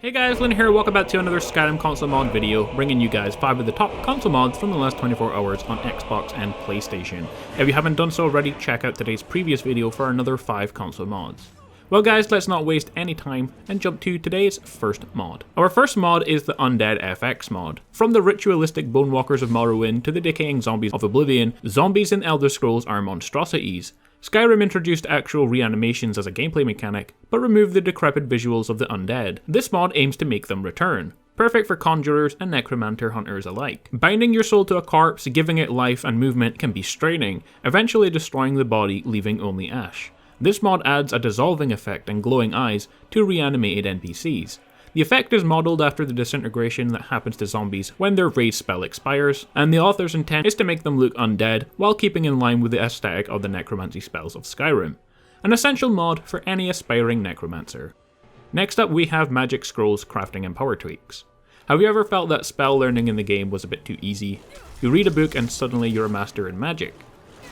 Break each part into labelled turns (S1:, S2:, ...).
S1: Hey guys, Lynn here, welcome back to another Skyrim console mod video, bringing you guys 5 of the top console mods from the last 24 hours on Xbox and PlayStation. If you haven't done so already, check out today's previous video for another 5 console mods. Well guys, let's not waste any time and jump to today's first mod. Our first mod is the Undead FX Mode. From the ritualistic bonewalkers of Morrowind to the decaying zombies of Oblivion, zombies in Elder Scrolls are monstrosities. Skyrim introduced actual reanimations as a gameplay mechanic, but removed the decrepit visuals of the undead. This mod aims to make them return, perfect for conjurers and necromancer hunters alike. Binding your soul to a corpse, giving it life and movement can be straining, eventually destroying the body, leaving only ash. This mod adds a dissolving effect and glowing eyes to reanimated NPCs. The effect is modelled after the disintegration that happens to zombies when their raid spell expires, and the author's intent is to make them look undead while keeping in line with the aesthetic of the necromancy spells of Skyrim. An essential mod for any aspiring necromancer. Next up we have Magic Scrolls crafting and power tweaks. Have you ever felt that spell learning in the game was a bit too easy? You read a book and suddenly you're a master in magic.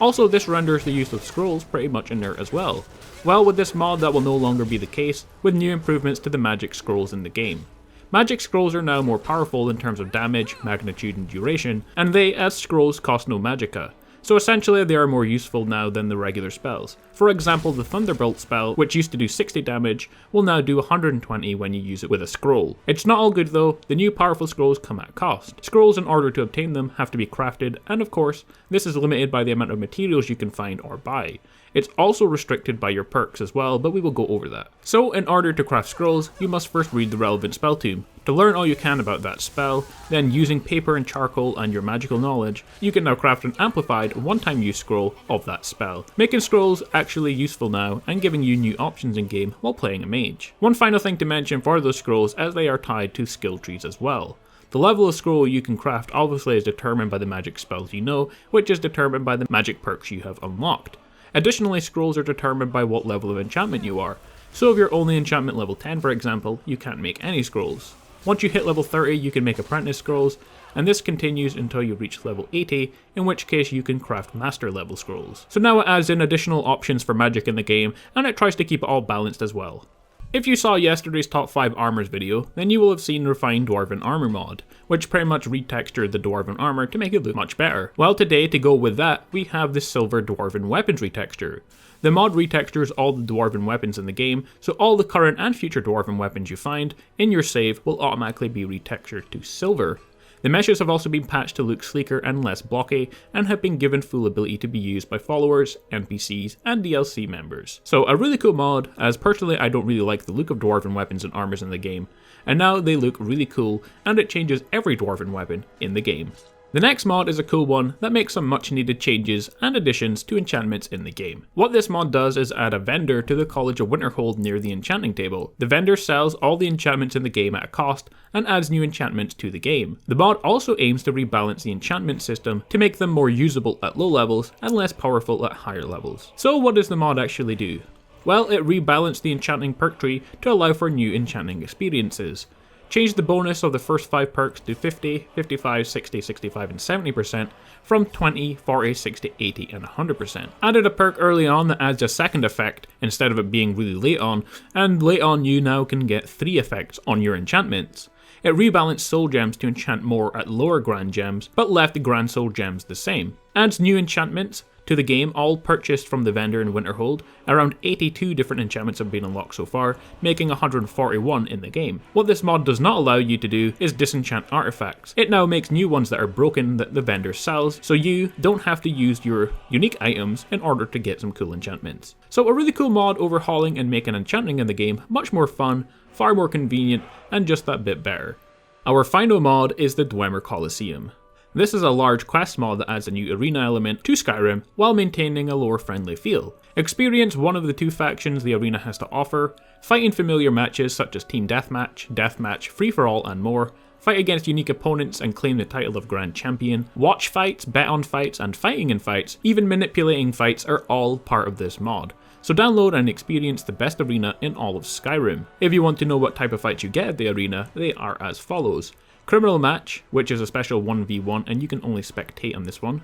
S1: Also, this renders the use of scrolls pretty much inert as well. Well, with this mod that will no longer be the case, with new improvements to the magic scrolls in the game. Magic scrolls are now more powerful in terms of damage, magnitude and duration, and they, as scrolls, cost no magicka. So essentially they are more useful now than the regular spells. For example, the Thunderbolt spell, which used to do 60 damage, will now do 120 when you use it with a scroll. It's not all good though, the new powerful scrolls come at a cost. Scrolls, in order to obtain them, have to be crafted, and of course, this is limited by the amount of materials you can find or buy. It's also restricted by your perks as well, but we will go over that. So in order to craft scrolls, you must first read the relevant spell tome. To learn all you can about that spell, then using paper and charcoal and your magical knowledge, you can now craft an amplified one-time use scroll of that spell, making scrolls actually useful now and giving you new options in game while playing a mage. One final thing to mention for those scrolls, as they are tied to skill trees as well. The level of scroll you can craft obviously is determined by the magic spells you know, which is determined by the magic perks you have unlocked. Additionally, scrolls are determined by what level of enchantment you are, so if you're only enchantment level 10 for example, you can't make any scrolls. Once you hit level 30 you can make apprentice scrolls, and this continues until you reach level 80, in which case you can craft master level scrolls. So now it adds in additional options for magic in the game, and it tries to keep it all balanced as well. If you saw yesterday's top 5 armors video, then you will have seen Refined Dwarven Armor mod, which pretty much retextured the Dwarven armor to make it look much better. Well, today, to go with that, we have the Silver Dwarven Weapons retexture. The mod retextures all the Dwarven weapons in the game, so all the current and future Dwarven weapons you find in your save will automatically be retextured to silver. The meshes have also been patched to look sleeker and less blocky, and have been given full ability to be used by followers, NPCs, and DLC members. So a really cool mod, as personally I don't really like the look of Dwarven weapons and armors in the game, and now they look really cool, and it changes every Dwarven weapon in the game. The next mod is a cool one that makes some much needed changes and additions to enchantments in the game. What this mod does is add a vendor to the College of Winterhold near the enchanting table. The vendor sells all the enchantments in the game at a cost and adds new enchantments to the game. The mod also aims to rebalance the enchantment system to make them more usable at low levels and less powerful at higher levels. So what does the mod actually do? Well, it rebalanced the enchanting perk tree to allow for new enchanting experiences. Changed the bonus of the first 5 perks to 50, 55, 60, 65 and 70% from 20, 40, 60, 80 and 100%. Added a perk early on that adds a second effect instead of it being really late on, and late on you now can get 3 effects on your enchantments. It rebalanced soul gems to enchant more at lower grand gems, but left the grand soul gems the same. Adds new enchantments to the game, all purchased from the vendor in Winterhold. Around 82 different enchantments have been unlocked so far, making 141 in the game. What this mod does not allow you to do is disenchant artifacts. It now makes new ones that are broken that the vendor sells, so you don't have to use your unique items in order to get some cool enchantments. So a really cool mod overhauling and making enchanting in the game much more fun, far more convenient, and just that bit better. Our final mod is the Dwemer Colosseum. This is a large quest mod that adds a new arena element to Skyrim while maintaining a lore friendly feel. Experience one of the 2 factions the arena has to offer, fight in familiar matches such as Team Deathmatch, Free-for-all and more, fight against unique opponents and claim the title of Grand Champion, watch fights, bet on fights and fighting in fights, even manipulating fights are all part of this mod. So download and experience the best arena in all of Skyrim. If you want to know what type of fights you get at the arena, they are as follows. Criminal Match, which is a special 1v1 and you can only spectate on this one.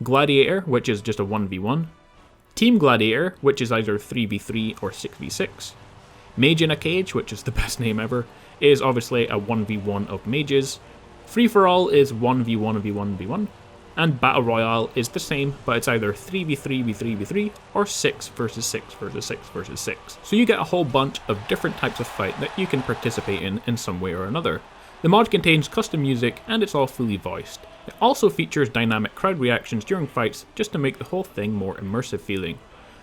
S1: Gladiator, which is just a 1v1. Team Gladiator, which is either 3v3 or 6v6. Mage in a Cage, which is the best name ever, is obviously a 1v1 of mages. Free for All is 1v1v1v1. And Battle Royale is the same, but it's either 3v3v3v3 or 6 versus 6 versus 6 versus 6. So you get a whole bunch of different types of fight that you can participate in some way or another. The mod contains custom music and it's all fully voiced. It also features dynamic crowd reactions during fights just to make the whole thing more immersive feeling.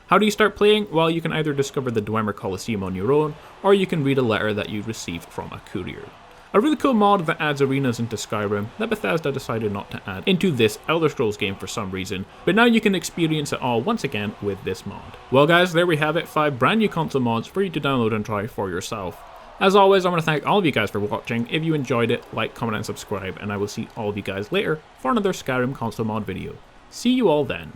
S1: How do you start playing? Well, you can either discover the Dwemer Colosseum on your own, or you can read a letter that you received from a courier. A really cool mod that adds arenas into Skyrim that Bethesda decided not to add into this Elder Scrolls game for some reason, but now you can experience it all once again with this mod. Well guys, there we have it, 5 brand new console mods for you to download and try for yourself. As always, I want to thank all of you guys for watching. If you enjoyed it, like, comment and subscribe, and I will see all of you guys later for another Skyrim console mod video. See you all then.